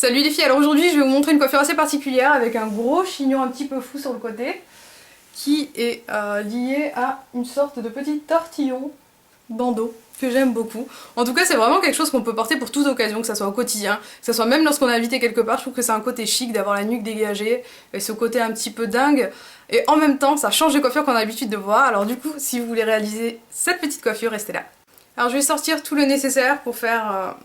Salut les filles, alors aujourd'hui je vais vous montrer une coiffure assez particulière avec un gros chignon un petit peu fou sur le côté qui est lié à une sorte de petit tortillon bandeau que j'aime beaucoup. En tout cas c'est vraiment quelque chose qu'on peut porter pour toute occasion, que ça soit au quotidien, que ça soit même lorsqu'on est invité quelque part. Je trouve que c'est un côté chic d'avoir la nuque dégagée et ce côté un petit peu dingue, et en même temps ça change des coiffures qu'on a l'habitude de voir. Alors du coup si vous voulez réaliser cette petite coiffure, restez là. Alors je vais sortir tout le nécessaire pour faire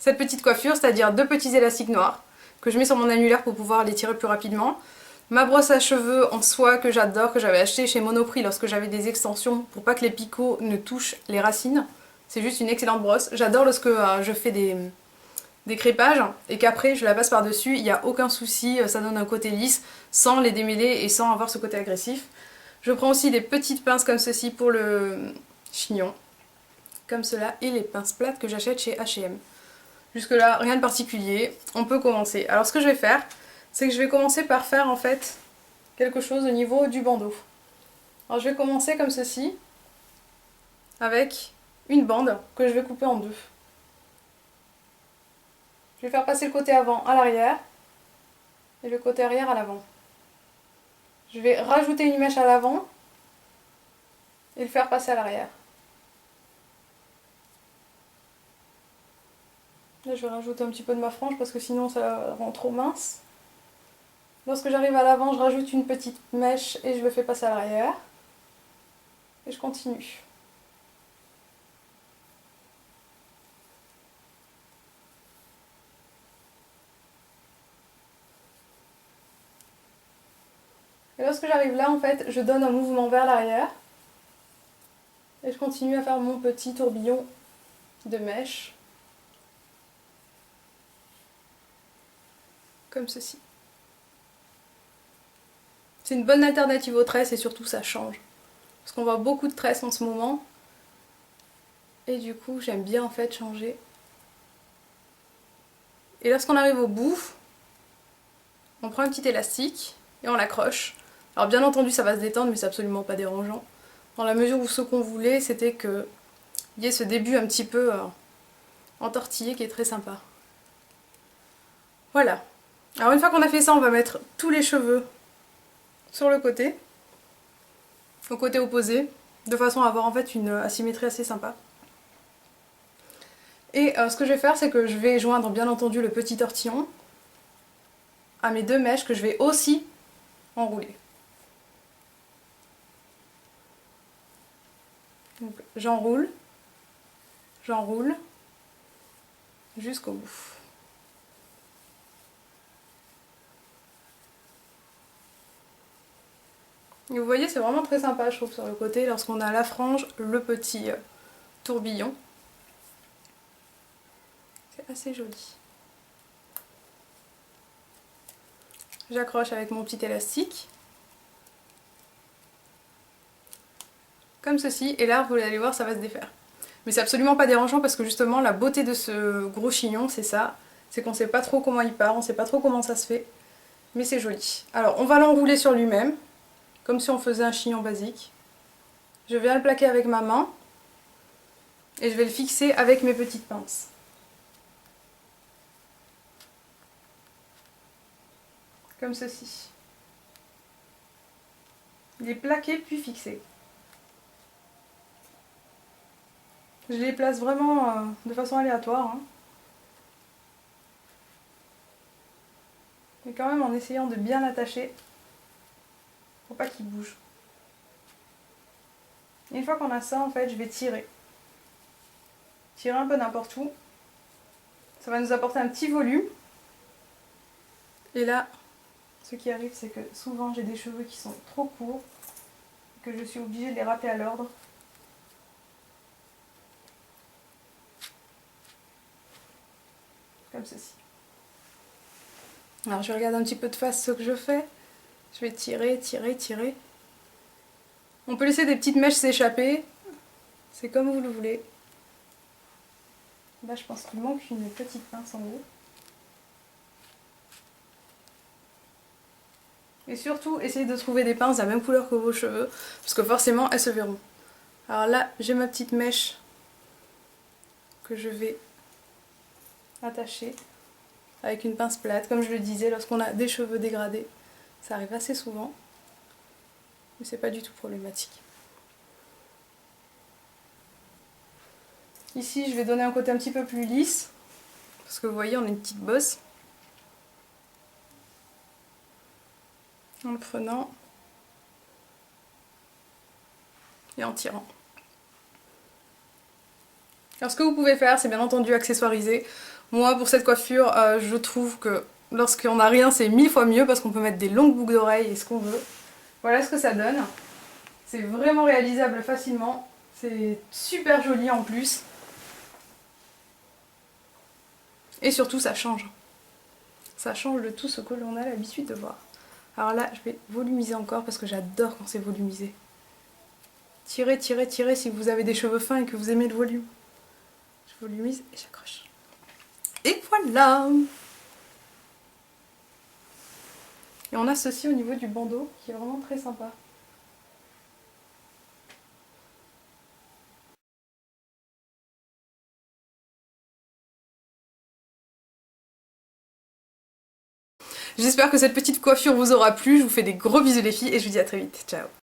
cette petite coiffure, c'est-à-dire deux petits élastiques noirs que je mets sur mon annulaire pour pouvoir les tirer plus rapidement. Ma brosse à cheveux en soie que j'adore, que j'avais acheté chez Monoprix lorsque j'avais des extensions pour pas que les picots ne touchent les racines. C'est juste une excellente brosse. J'adore lorsque je fais des crêpages et qu'après je la passe par-dessus, il n'y a aucun souci, ça donne un côté lisse sans les démêler et sans avoir ce côté agressif. Je prends aussi des petites pinces comme ceci pour le chignon, comme cela, et les pinces plates que j'achète chez H&M. Jusque là, rien de particulier, on peut commencer. Alors ce que je vais faire, c'est que je vais commencer par faire en fait quelque chose au niveau du bandeau. Alors je vais commencer comme ceci, avec une bande que je vais couper en deux. Je vais faire passer le côté avant à l'arrière et le côté arrière à l'avant. Je vais rajouter une mèche à l'avant et le faire passer à l'arrière. Là je vais rajouter un petit peu de ma frange parce que sinon ça rend trop mince. Lorsque j'arrive à l'avant, je rajoute une petite mèche et je le fais passer à l'arrière. Et je continue. Et lorsque j'arrive là, en fait, je donne un mouvement vers l'arrière. Et je continue à faire mon petit tourbillon de mèche. Comme ceci. C'est une bonne alternative aux tresses et surtout ça change. Parce qu'on voit beaucoup de tresses en ce moment. Et du coup, j'aime bien en fait changer. Et lorsqu'on arrive au bout, on prend un petit élastique et on l'accroche. Alors bien entendu, ça va se détendre, mais c'est absolument pas dérangeant. Dans la mesure où ce qu'on voulait, c'était qu'il y ait ce début un petit peu entortillé qui est très sympa. Voilà. Alors une fois qu'on a fait ça, on va mettre tous les cheveux sur le côté, au côté opposé, de façon à avoir en fait une asymétrie assez sympa. Et ce que je vais faire, c'est que je vais joindre bien entendu le petit tortillon à mes deux mèches que je vais aussi enrouler. Donc j'enroule jusqu'au bout. Et vous voyez, c'est vraiment très sympa, je trouve, sur le côté, lorsqu'on a la frange, le petit tourbillon. C'est assez joli. J'accroche avec mon petit élastique. Comme ceci, et là, vous allez voir, ça va se défaire. Mais c'est absolument pas dérangeant parce que justement, la beauté de ce gros chignon, c'est ça. C'est qu'on sait pas trop comment il part, on sait pas trop comment ça se fait. Mais c'est joli. Alors, on va l'enrouler sur lui-même, comme si on faisait un chignon basique. Je viens le plaquer avec ma main. Et je vais le fixer avec mes petites pinces. Comme ceci. Il est plaqué puis fixé. Je les place vraiment de façon aléatoire. Mais quand même en essayant de bien l'attacher pour pas qu'il bouge. Et une fois qu'on a ça, en fait, je vais tirer. Tirer un peu n'importe où. Ça va nous apporter un petit volume. Et là, ce qui arrive, c'est que souvent j'ai des cheveux qui sont trop courts, que je suis obligée de les rappeler à l'ordre. Comme ceci. Alors je regarde un petit peu de face ce que je fais. Je vais tirer, tirer, tirer. On peut laisser des petites mèches s'échapper. C'est comme vous le voulez. Là je pense qu'il manque une petite pince en haut. Et surtout, essayez de trouver des pinces de la même couleur que vos cheveux, parce que forcément elles se verront. Alors là, j'ai ma petite mèche que je vais attacher. avec une pince plate, comme je le disais, lorsqu'on a des cheveux dégradés. Ça arrive assez souvent, mais c'est pas du tout problématique. Ici, je vais donner un côté un petit peu plus lisse, parce que vous voyez, on a une petite bosse. En le prenant et en tirant. Alors ce que vous pouvez faire, c'est bien entendu accessoiriser. Moi, pour cette coiffure, je trouve que lorsqu'on n'a rien, c'est 1000 fois mieux parce qu'on peut mettre des longues boucles d'oreilles et ce qu'on veut. Voilà ce que ça donne. C'est vraiment réalisable facilement. C'est super joli en plus. Et surtout, ça change. Ça change de tout ce que l'on a l'habitude de voir. Alors là, je vais volumiser encore parce que j'adore quand c'est volumisé. Tirez, tirez, tirez si vous avez des cheveux fins et que vous aimez le volume. Je volumise et j'accroche. Et voilà! Et on a ceci au niveau du bandeau qui est vraiment très sympa. J'espère que cette petite coiffure vous aura plu. Je vous fais des gros bisous les filles et je vous dis à très vite. Ciao!